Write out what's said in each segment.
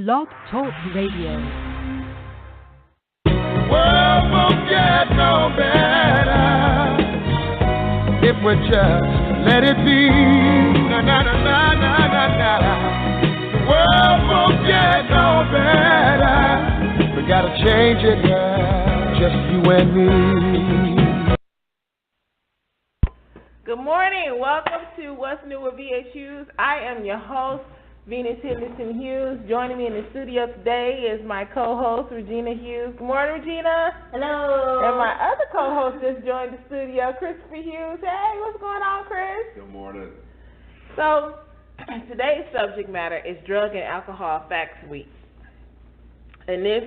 Blog Talk Radio. World won't get no better if we just let it be. Na na na na na na na. The world won't get no better. We gotta change it now, just you and me. Good morning. Welcome to What's New with VHHughes. I am your host, Venus Henderson-Hughes. Joining me in the studio today is my co-host, Regina Hughes. Good morning, Regina. Hello. And my other co-host just joined the studio, Christopher Hughes. Hey, what's going on, Chris? Good morning. So, today's subject matter is Drug and Alcohol Facts Week. And this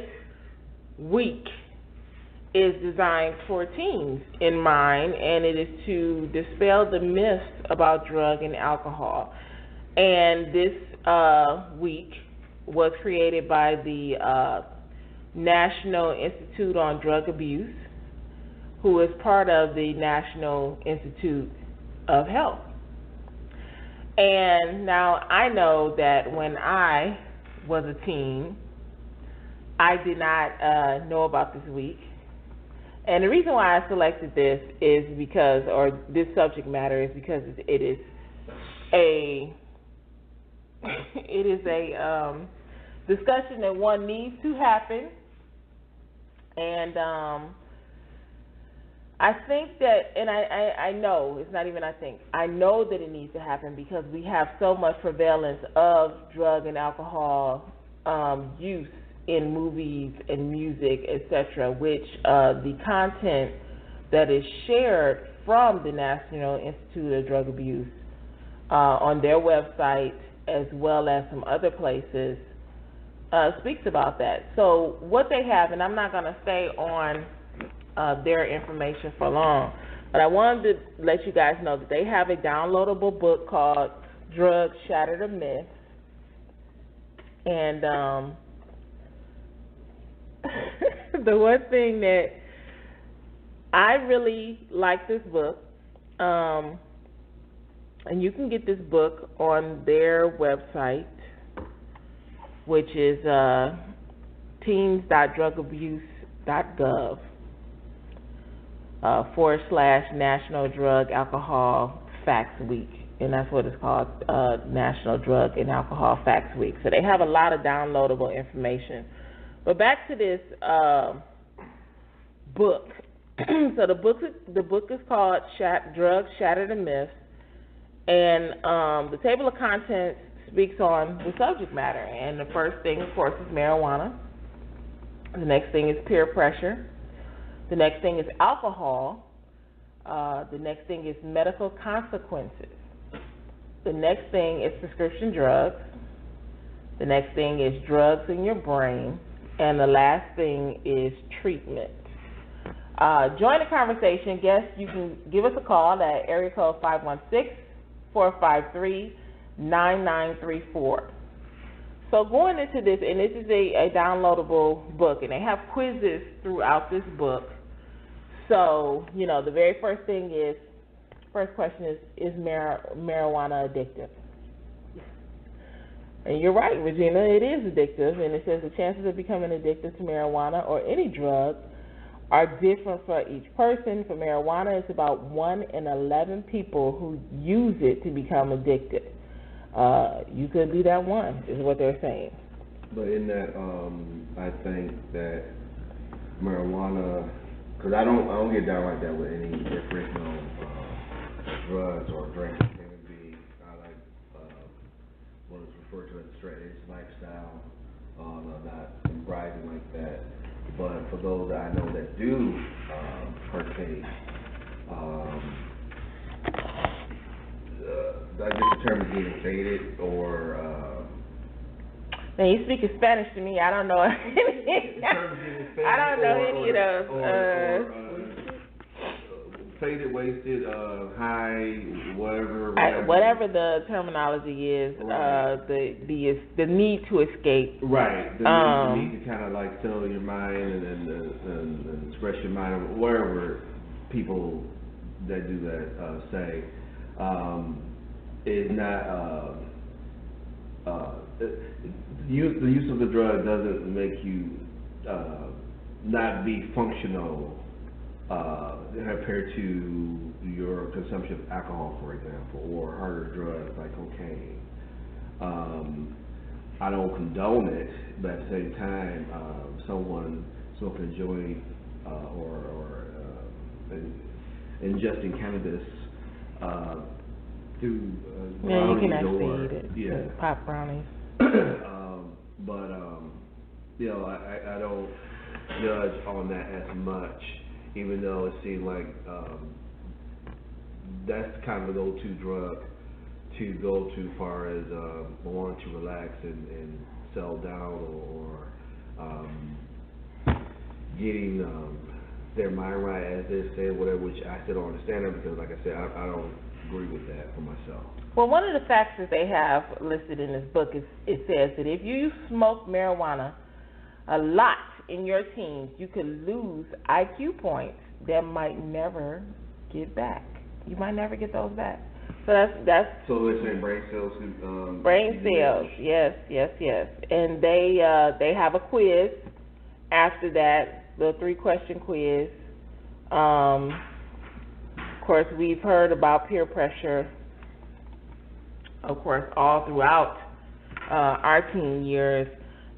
week is designed for teens in mind, and it is to dispel the myths about drug and alcohol. And this week was created by the National Institute on Drug Abuse, who is part of the National Institute of Health. And now I know that when I was a teen, I did not know about this week. And the reason why I selected this is because, or this subject matter is because it is a discussion that one needs to happen. And I think that, and I know, it's not even I think, I know that it needs to happen because we have so much prevalence of drug and alcohol use in movies and music, etc., which the content that is shared from the National Institute of Drug Abuse on their website, as well as some other places, speaks about that. So what they have, and I'm not going to stay on their information for long, but I wanted to let you guys know that they have a downloadable book called Drugs Shatter the Myth. And the one thing that I really like this book, and you can get this book on their website, which is teens.drugabuse.gov / National Drug Alcohol Facts Week. And that's what it's called, National Drug and Alcohol Facts Week. So they have a lot of downloadable information. But back to this book. So the book is called Drugs Shatter the Myths, and the table of contents speaks on the subject matter. And the first thing, of course, is marijuana. The next thing is peer pressure. The next thing is alcohol. The next thing is medical consequences. The next thing is prescription drugs. The next thing is drugs in your brain. And the last thing is treatment. Join the conversation. Guests, you can give us a call at area code 516-453-9934. So going into this, and this is a downloadable book, and they have quizzes throughout this book. So, you know, the very first question is marijuana addictive? And you're right, Regina, it is addictive, and it says the chances of becoming addicted to marijuana or any drug are different for each person. For marijuana, it's about 1 in 11 people who use it to become addicted. You could be that one, is what they're saying. But in that, I think that marijuana, because I don't get down like that with any recreational drugs or drinks. Refer to as straight edge lifestyle, not bribing like that. But for those that I know that do partake, I guess the term is getting faded or. Now you speak in Spanish to me. I don't know. I don't know any of those. Faded, wasted, high, whatever. Whatever the terminology is, right. The need to escape. Right. The need to kind of like settle your mind and express your mind, wherever people that do that say, is not the use of the drug doesn't make you not be functional compared to your consumption of alcohol, for example, or harder drugs like cocaine. I don't condone it, but at the same time, someone smoking a joint or ingesting cannabis through you can actually or eat it. Pop brownies. But I don't judge on that as much, even though it seems like that's kind of a go-to drug to go to far as wanting to relax and settle down or getting their mind right, as they say, whatever, which I still don't understand it because, like I said, I don't agree with that for myself. Well, one of the facts that they have listed in this book is it says that if you smoke marijuana a lot in your teens, you could lose IQ points that might never get back. You might never get those back. So that's. So they're saying brain cells. Brain cells, yes. And they have a quiz after that, the 3-question quiz. Of course, we've heard about peer pressure, of course, all throughout our teen years.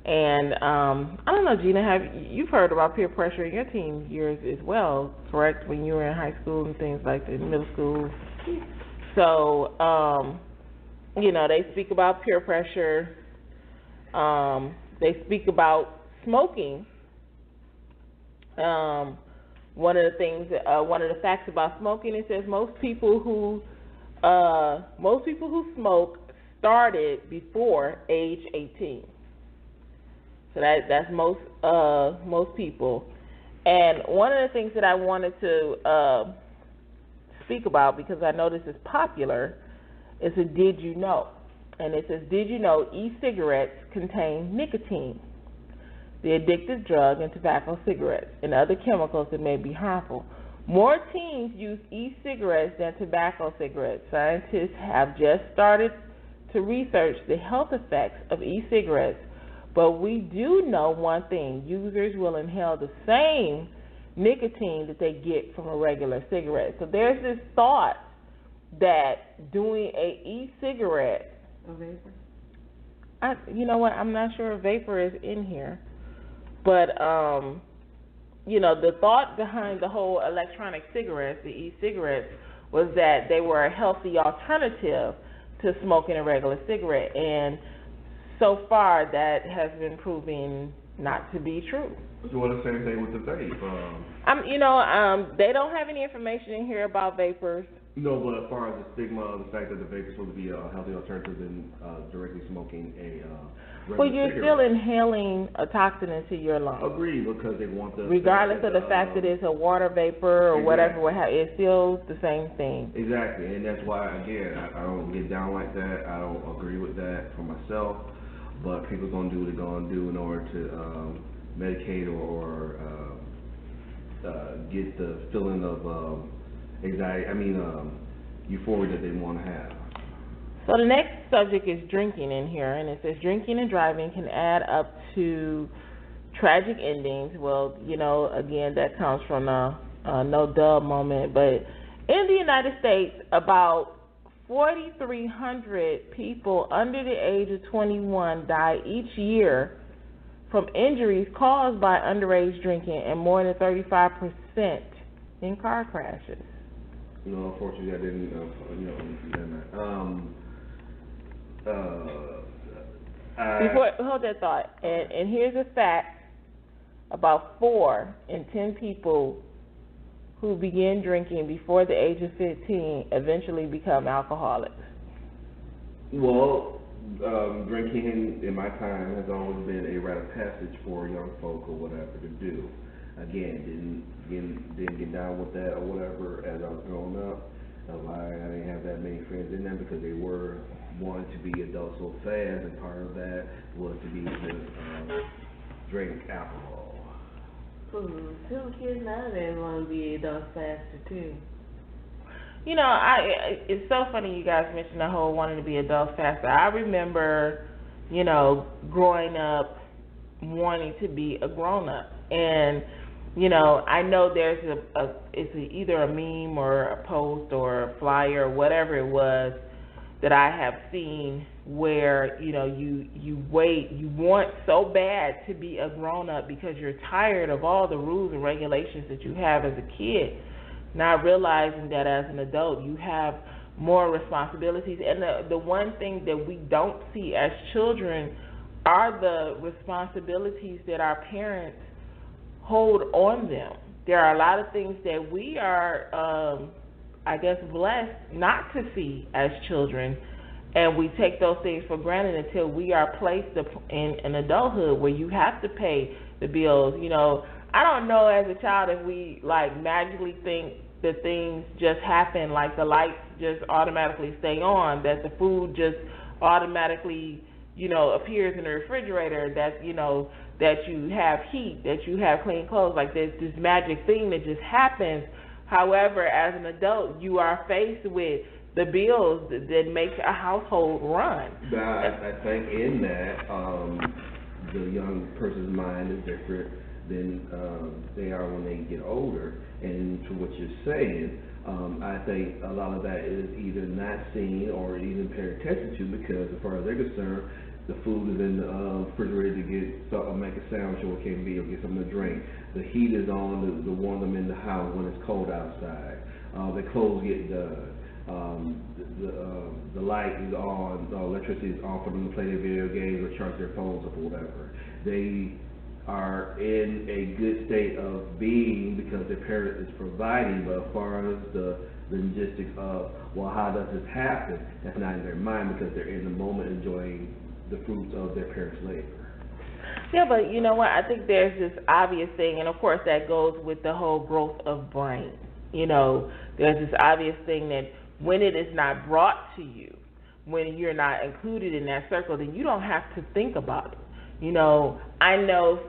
And I don't know, Gina, you've heard about peer pressure in your teen years as well, correct? When you were in high school and things like that, middle school. So, they speak about peer pressure. They speak about smoking. One of the facts about smoking, it says most people who smoke started before age 18. So that's most people. And one of the things that I wanted to speak about, because I know this is popular, is a did you know? And it says, did you know e-cigarettes contain nicotine, the addictive drug in tobacco cigarettes, and other chemicals that may be harmful? More teens use e-cigarettes than tobacco cigarettes. Scientists have just started to research the health effects of e-cigarettes, but we do know one thing: users will inhale the same nicotine that they get from a regular cigarette. So there's this thought that doing a e-cigarette, a vapor? You know what, I'm not sure if vapor is in here, but the thought behind the whole electronic cigarettes, the e-cigarettes, was that they were a healthy alternative to smoking a regular cigarette, and so far that has been proving not to be true. Well, the same thing with the vape. They don't have any information in here about vapors. No, but as far as the stigma of the fact that the vape is supposed to be a healthy alternative than directly smoking a well, you're cigarette. Still inhaling a toxin into your lungs. Agreed, because they want the... Regardless of the fact that it's a water vapor or whatever, it's still the same thing. Exactly, and that's why, again, I don't get down like that. I don't agree with that for myself, but people are going to do what they're going to do in order to medicate or get the feeling of euphoria that they want to have. So the next subject is drinking in here, and it says drinking and driving can add up to tragic endings. Well, again, that comes from a no duh moment, but in the United States, about 4,300 people under the age of 21 die each year from injuries caused by underage drinking, and more than 35% in car crashes. Unfortunately, I didn't. Hold that thought. And here's a fact: about 4 in 10 people who begin drinking before the age of 15 eventually become alcoholics. Well, drinking in my time has always been a rite of passage for young folk or whatever to do. Again, didn't get down with that or whatever as I was growing up. I didn't have that many friends in there because they were wanting to be adults so fast, and part of that was to be drink alcohol. Some kids nowadays want to be adults faster too. It's so funny you guys mentioned the whole wanting to be adults faster. I remember growing up wanting to be a grown-up. And, I know there's it's either a meme or a post or a flyer or whatever it was that I have seen where, you want so bad to be a grown-up because you're tired of all the rules and regulations that you have as a kid, not realizing that as an adult you have more responsibilities. And the one thing that we don't see as children are the responsibilities that our parents hold on them. There are a lot of things that we are, blessed not to see as children, and we take those things for granted until we are placed in adulthood where you have to pay the bills. I don't know as a child if we magically think that things just happen, like the lights just automatically stay on, that the food just automatically appears in the refrigerator, that that you have heat, that you have clean clothes, like there's this magic thing that just happens. However, as an adult, you are faced with the bills that make a household run. I think in that, the young person's mind is different than they are when they get older. And to what you're saying, I think a lot of that is either not seen or even paid attention to, because as far as they're concerned, the food is in the refrigerator to make a sandwich or it can be, or get something to drink. The heat is on to warm them in the house when it's cold outside. The clothes get done. The light is on, the electricity is on for them to play their video games or charge their phones up or whatever. They are in a good state of being because their parent is providing, but as far as the logistics of, well, how does this happen, that's not in their mind because they're in the moment enjoying the fruits of their parents' labor. Yeah, but you know what? I think there's this obvious thing, and of course that goes with the whole growth of brain. There's this obvious thing that when it is not brought to you, when you're not included in that circle, then you don't have to think about it. I know,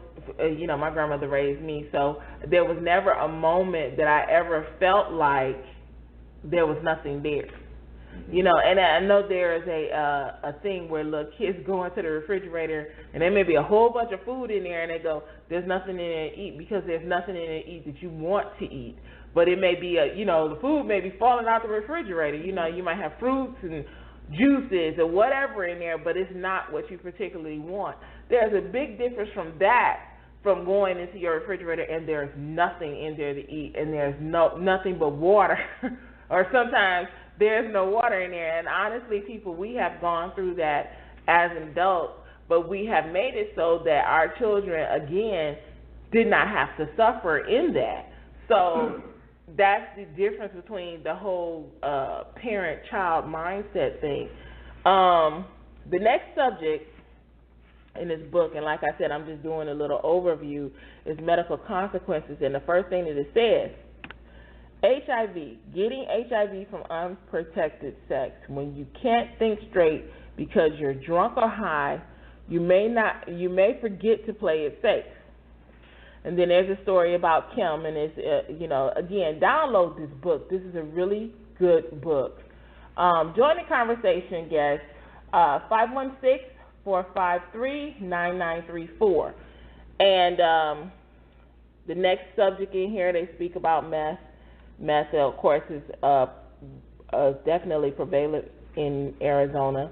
my grandmother raised me, so there was never a moment that I ever felt like there was nothing there. And I know there's a thing where little kids go into the refrigerator and there may be a whole bunch of food in there and they go, there's nothing in there to eat, because there's nothing in there to eat that you want to eat. But it may be the food may be falling out the refrigerator. You might have fruits and juices or whatever in there, but it's not what you particularly want. There's a big difference from going into your refrigerator and there's nothing in there to eat, and there's nothing but water, or sometimes there's no water in there. And honestly, people, we have gone through that as adults, but we have made it so that our children, again, did not have to suffer in that. So that's the difference between the whole parent-child mindset thing. The next subject in this book, and like I said, I'm just doing a little overview, is medical consequences. And the first thing that it says, HIV, getting HIV from unprotected sex. When you can't think straight because you're drunk or high, you may forget to play it safe. And then there's a story about Kim, and it's again, download this book. This is a really good book. Join the conversation, guys. 516-453-9934. And the next subject in here, they speak about meth. Meth, of course, is definitely prevalent in Arizona,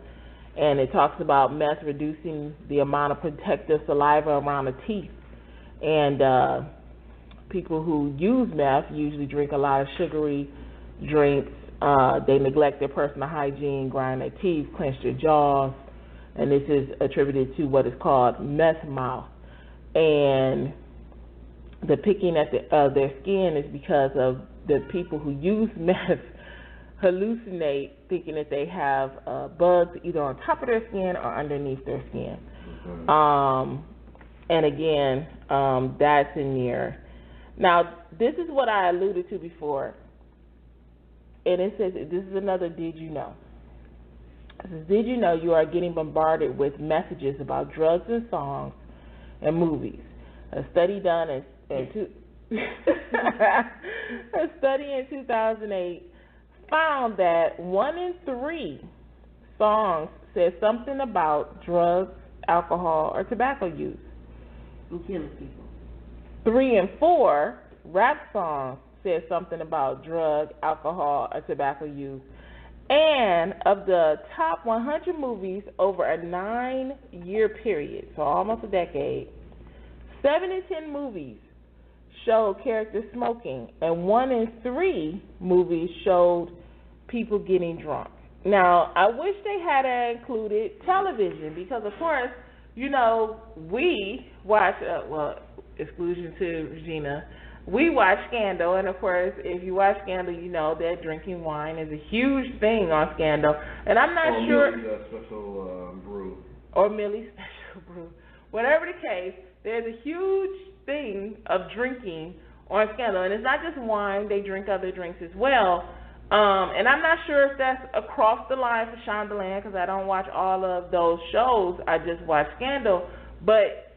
and it talks about meth reducing the amount of protective saliva around the teeth. And people who use meth usually drink a lot of sugary drinks. They neglect their personal hygiene, grind their teeth, clench their jaws, and this is attributed to what is called meth mouth. And the picking at their skin is because of the people who use meth hallucinate, thinking that they have bugs either on top of their skin or underneath their skin. And again, that's in there. Now, this is what I alluded to before. And it says, this is another did you know. It says, did you know you are getting bombarded with messages about drugs and songs and movies? A study done in 2008 found that 1 in 3 songs says something about drugs, alcohol, or tobacco use. And killing people. 3 and 4, rap songs, says something about drug, alcohol, or tobacco use. And of the top 100 movies over a 9-year period, so almost a decade, 7 in 10 movies showed characters smoking, and 1 in 3 movies showed people getting drunk. Now, I wish they had included television because, of course, you know, we watch, exclusion to Regina, we watch Scandal, and of course, if you watch Scandal, you know that drinking wine is a huge thing on Scandal. And I'm not sure. Millie's special brew. Or Millie's special brew. Whatever the case, there's a huge thing of drinking on Scandal, and it's not just wine; they drink other drinks as well. And I'm not sure if that's across the line for Shondaland because I don't watch all of those shows. I just watch Scandal, but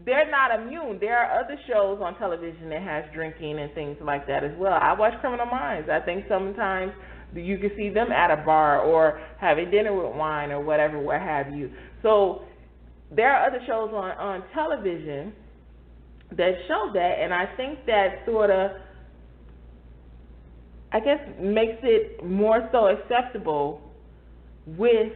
they're not immune. There are other shows on television that has drinking and things like that as well. I watch Criminal Minds. I think sometimes you can see them at a bar or having dinner with wine or whatever, what have you. So there are other shows on television that show that, and I think that sort of, I guess, makes it more so acceptable with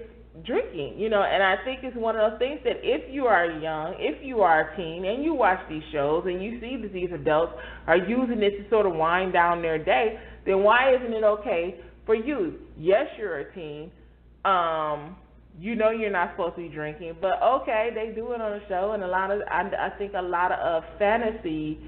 drinking, you know, and I think it's one of those things that if you are young, if you are a teen, and you watch these shows and you see that these adults are using it to sort of wind down their day, then why isn't it okay for you? Yes, you're a teen. You know you're not supposed to be drinking, but okay, they do it on a show, and I think a lot of fantasy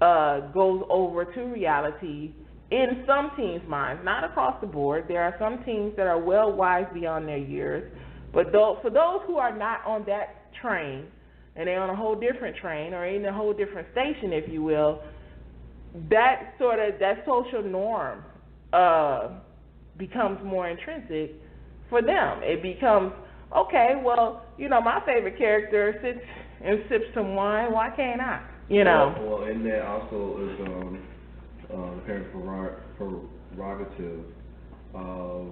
goes over to reality in some teens' minds, not across the board. There are some teens that are well wise beyond their years, but for those who are not on that train, and they're on a whole different train or in a whole different station, if you will, that social norm becomes more intrinsic for them. It becomes, okay, well, you know, my favorite character sits and sips some wine. Why can't I? You know. Well, and that also is parent prerogative of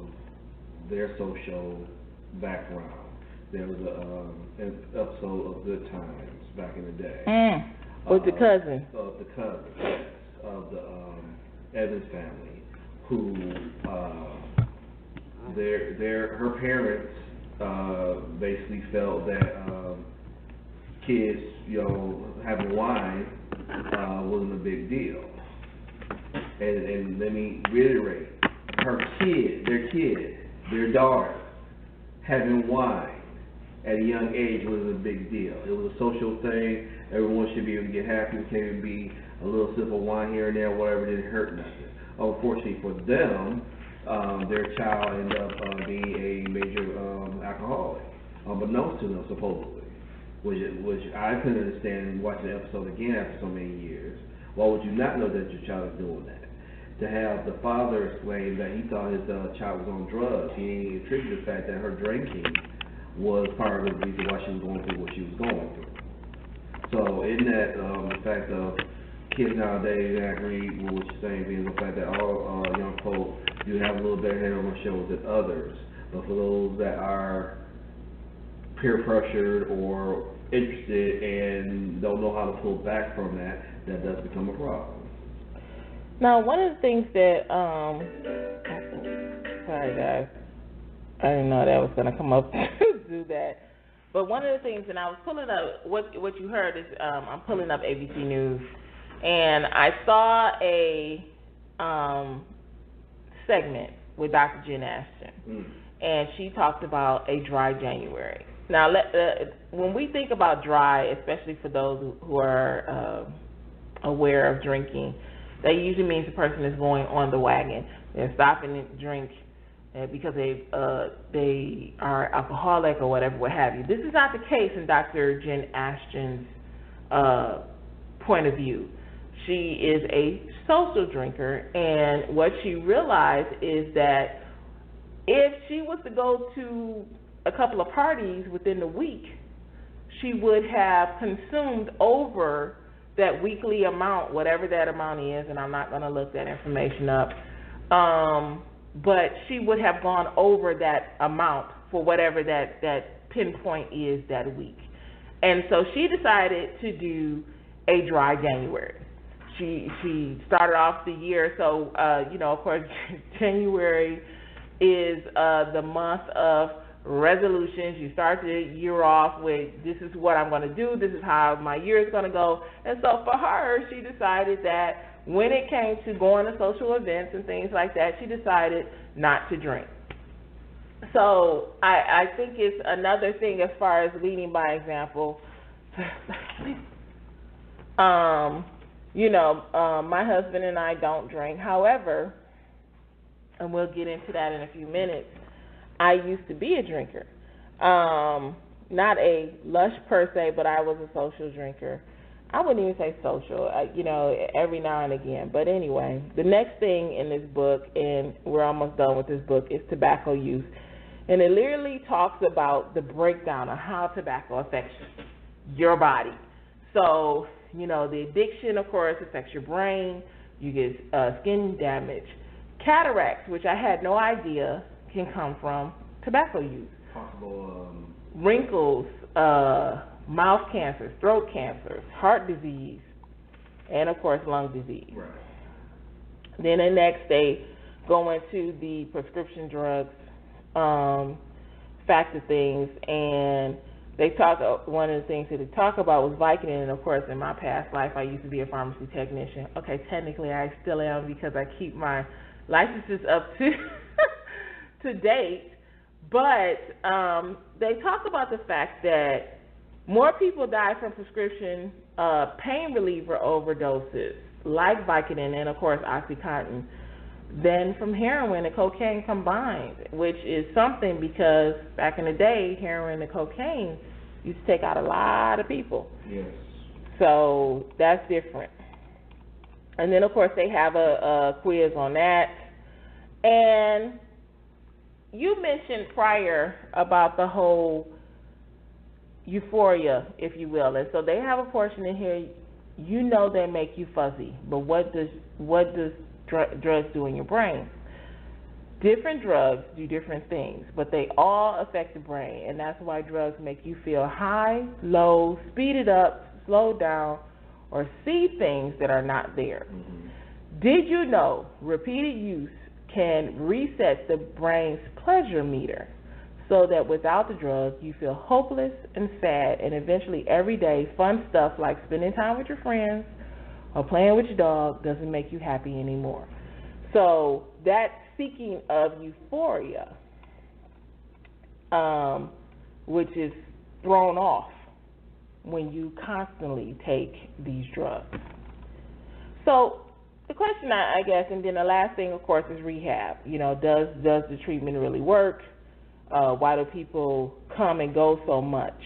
their social background. There was an episode of Good Times back in the day. With the cousin. Of the cousin, of the Evans family, who her parents basically felt that kids, you know, having wine wasn't a big deal. And let me reiterate, their daughter, having wine at a young age wasn't a big deal. It was a social thing. Everyone should be able to get happy. It can't be a little sip of wine here and there, whatever, didn't hurt nothing. Unfortunately for them, their child ended up being a major alcoholic, unbeknownst to them, supposedly, which I couldn't understand watching the episode again after so many years. Why would you not know that your child is doing that? To have the father explain that he thought his child was on drugs, he attributed the fact that her drinking was part of the reason why she was going through what she was going through. So in that, the fact of kids nowadays, I agree with what you're saying, being the fact that all young folk do have a little better head on their shoulders than others. But for those that are peer pressured or interested and don't know how to pull back from that, that does become a problem. Now, one of the things that, sorry guys, I didn't know that was going to come up to do that. But one of the things, and I was pulling up, what you heard is, I'm pulling up ABC News, and I saw a segment with Dr. Jen Ashton, and she talked about a dry January. Now, when we think about dry, especially for those who are aware of drinking, that usually means the person is going on the wagon. They're stopping to drink because they are alcoholic or whatever, what have you. This is not the case in Dr. Jen Ashton's point of view. She is a social drinker, and what she realized is that if she was to go to a couple of parties within the week, she would have consumed over that weekly amount, whatever that amount is, and I'm not going to look that information up, but she would have gone over that amount for whatever that pinpoint is that week. And so she decided to do a dry January. She started off the year, so of course January is the month of resolutions. You start the year off with, this is what I'm going to do, this is how my year is going to go. And so for her, she decided that when it came to going to social events and things like that, she decided not to drink. So I think it's another thing as far as leading by example. My husband and I don't drink. However, and we'll get into that in a few minutes, I used to be a drinker. Not a lush per se, but I was a social drinker. I wouldn't even say social, every now and again. But anyway, the next thing in this book, and we're almost done with this book, is tobacco use. And it literally talks about the breakdown of how tobacco affects your body. So, the addiction, of course, affects your brain. You get skin damage. Cataracts, which I had no idea can come from tobacco use. Possible wrinkles, mouth cancers, throat cancers, heart disease, and, of course, lung disease. Right. Then the next they go into the prescription drugs fact of things, and they talk. One of the things that they talk about was Vicodin, and of course, in my past life, I used to be a pharmacy technician. Okay, technically, I still am because I keep my licenses up to date. But they talk about the fact that more people die from prescription pain reliever overdoses, like Vicodin and, of course, OxyContin, than from heroin and cocaine combined, which is something because back in the day, heroin and cocaine used to take out a lot of people. Yes. So that's different. And then, of course, they have a quiz on that. And you mentioned prior about the whole euphoria, if you will. And so they have a portion in here, they make you fuzzy, but what does drugs do in your brain? Different drugs do different things, but they all affect the brain, and that's why drugs make you feel high, low, speed it up, slow down, or see things that are not there. Mm-hmm. Did you know repeated use can reset the brain's pleasure meter so that without the drug you feel hopeless and sad, and eventually every day fun stuff like spending time with your friends or playing with your dog doesn't make you happy anymore. So that seeking of euphoria, which is thrown off when you constantly take these drugs. So the question, I guess, and then the last thing, of course, is rehab. Does the treatment really work? Why do people come and go so much?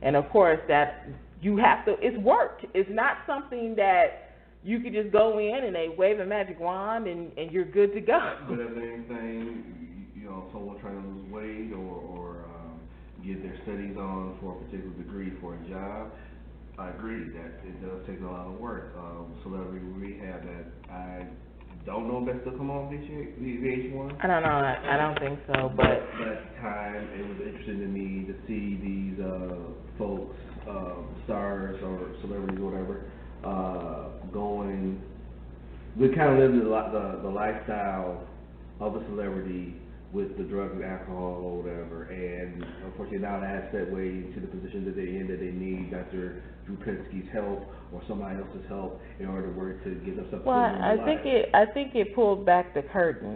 And, of course, that you have to, it's work. It's not something that you could just go in and they wave a magic wand and you're good to go. But as anything, someone trying to lose weight or get their studies on for a particular degree for a job, I agree that it does take a lot of work. Celebrity rehab, that I don't know if that's still come on VH1. I don't know. I don't think so. But at the time, it was interesting to me to see these folks, stars or celebrities or whatever, going. We kind of living the lifestyle of a celebrity with the drugs and alcohol or whatever, and unfortunately now that has set way to the position that they're in, that they need Dr. Drew Pinsky's help or somebody else's help in order to work to get themselves. Well, I think it pulled back the curtain.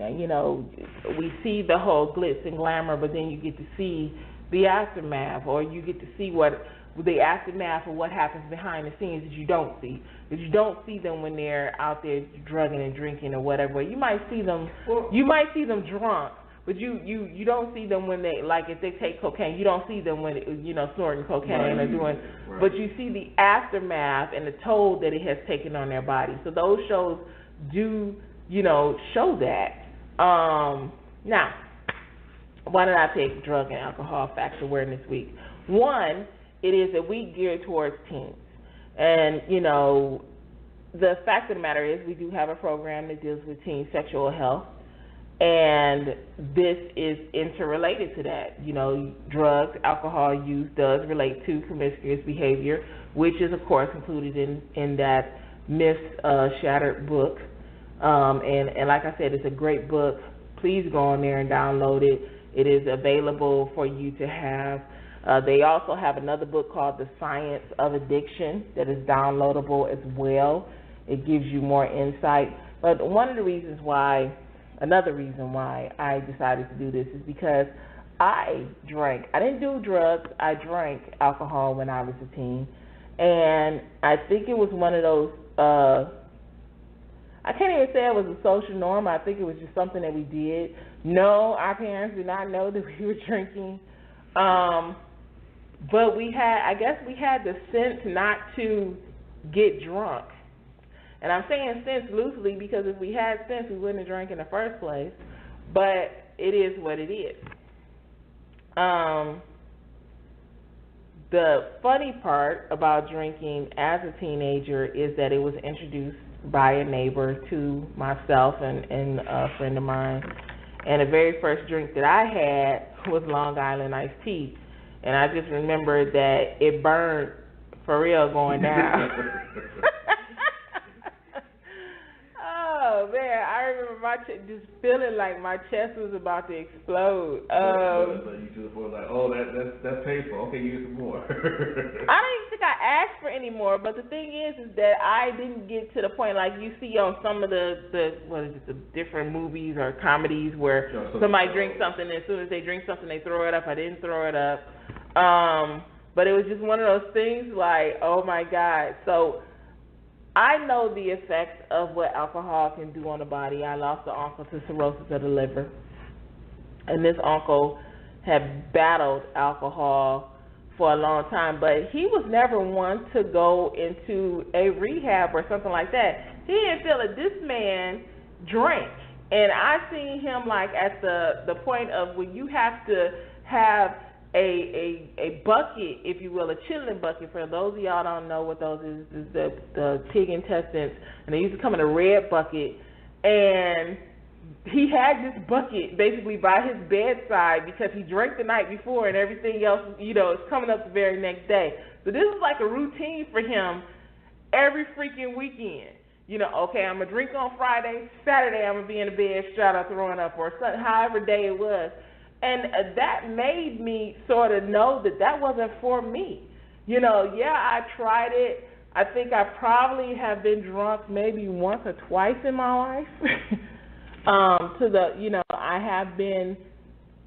We see the whole glitz and glamour, but then you get to see the aftermath, or you get to see what the aftermath of what happens behind the scenes that you don't see. Because you don't see them when they're out there drugging and drinking or whatever. You might see them. You might see them drunk. But you don't see them when they, like if they take cocaine, you don't see them when snorting cocaine or doing, but you see the aftermath and the toll that it has taken on their body. So those shows do, show that. Now, why did I pick Drug and Alcohol Facts Awareness Week? One, it is a week geared towards teens. And, the fact of the matter is we do have a program that deals with teen sexual health. And this is interrelated to that. You know, drugs, alcohol use does relate to promiscuous behavior, which is, of course, included in that Myths Shattered book. And like I said, it's a great book. Please go on there and download it. It is available for you to have. They also have another book called The Science of Addiction that is downloadable as well. It gives you more insight. But another reason why I decided to do this is because I drank. I didn't do drugs. I drank alcohol when I was a teen. And I think it was one of those, I can't even say it was a social norm. I think it was just something that we did. No, our parents did not know that we were drinking. But I guess we had the sense not to get drunk. And I'm saying sense loosely because if we had sense, we wouldn't have drank in the first place. But it is what it is. The funny part about drinking as a teenager is that it was introduced by a neighbor to myself and a friend of mine. And the very first drink that I had was Long Island iced tea. And I just remember that it burned for real going down. Oh, man, I remember just feeling like my chest was about to explode. So you just were like, oh, that's painful. Okay, give me some more. I don't even think I asked for any more, but the thing is that I didn't get to the point like you see on some of the different movies or comedies where somebody drinks something and as soon as they drink something they throw it up. I didn't throw it up. But it was just one of those things like, oh my God. So I know the effects of what alcohol can do on the body. I lost an uncle to cirrhosis of the liver. And this uncle had battled alcohol for a long time, but he was never one to go into a rehab or something like that. He didn't feel that this man drank. And I seen him like at the point of when you have to have a bucket, if you will, a chilling bucket. For those of y'all don't know what those is the pig intestines, and they used to come in a red bucket, and he had this bucket basically by his bedside because he drank the night before and everything else, you know, is coming up the very next day. So this is like a routine for him every freaking weekend. You know, okay, I'm going to drink on Friday, Saturday I'm going to be in the bed straight up throwing up, or however day it was. And that made me sort of know that wasn't for me. You know, yeah, I tried it. I think I probably have been drunk maybe once or twice in my life. I have been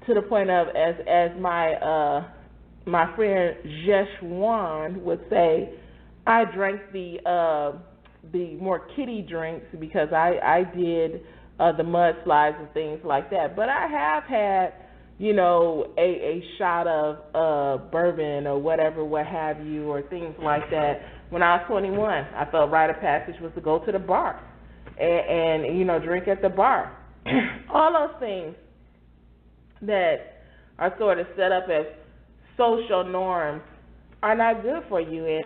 to the point of, as my friend Jeshwan would say, I drank the more kiddie drinks because I did the mudslides and things like that. But I have had, you know, a shot of bourbon or whatever, what have you, or things like that. When I was 21, I felt rite of passage was to go to the bar and you know, drink at the bar. All those things that are sort of set up as social norms are not good for you.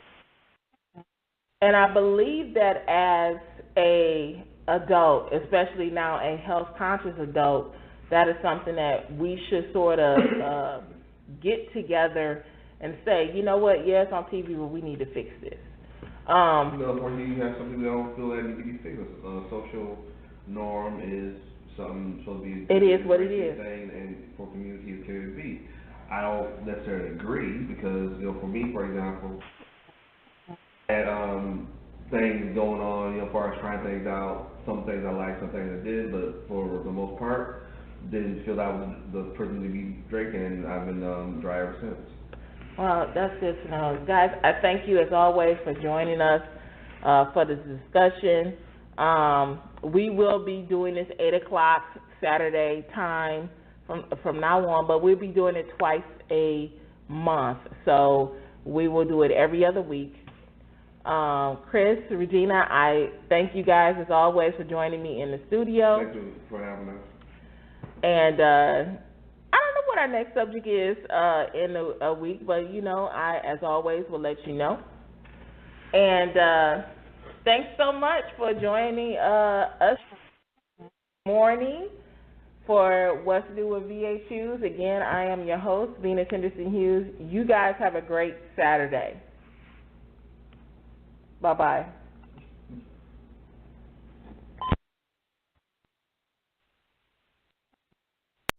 And I believe that as a adult, especially now a health-conscious adult, that is something that we should sort of get together and say, you know what, yes, on TV, but we need to fix this. You know, unfortunately, you have some people that don't feel that need to be fixed. Social norm is something supposed to be it is what it is, and for communities to be. I don't necessarily agree because, you know, for me, for example, I had things going on, you know, as far as trying things out. Some things I liked, some things I did, but for the most part, didn't feel I was the person to be drinking, and I've been dry ever since. Well, that's good to know. Guys, I thank you as always for joining us for this discussion. We will be doing this 8 o'clock Saturday time from now on, but we'll be doing it twice a month. So we will do it every other week. Chris, Regina, I thank you guys as always for joining me in the studio. Thank you for having us. And I don't know what our next subject is in a week, but, you know, I, as always, will let you know. And thanks so much for joining us this morning. for What's New with VHHughes. Again, I am your host, Venus Henderson-Hughes. You guys have a great Saturday. Bye-bye.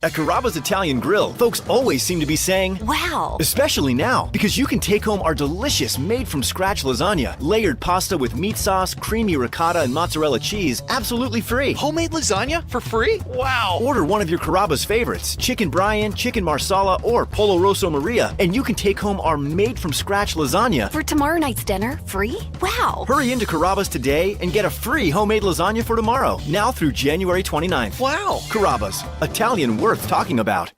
At Carrabba's Italian Grill, folks always seem to be saying, wow! Especially now, because you can take home our delicious made-from-scratch lasagna, layered pasta with meat sauce, creamy ricotta, and mozzarella cheese, absolutely free. Homemade lasagna for free? Wow! Order one of your Carrabba's favorites, chicken Brian, chicken marsala, or pollo rosso Maria, and you can take home our made-from-scratch lasagna. For tomorrow night's dinner, free? Wow! Hurry into Carrabba's today and get a free homemade lasagna for tomorrow, now through January 29th. Wow! Carrabba's, Italian worth talking about.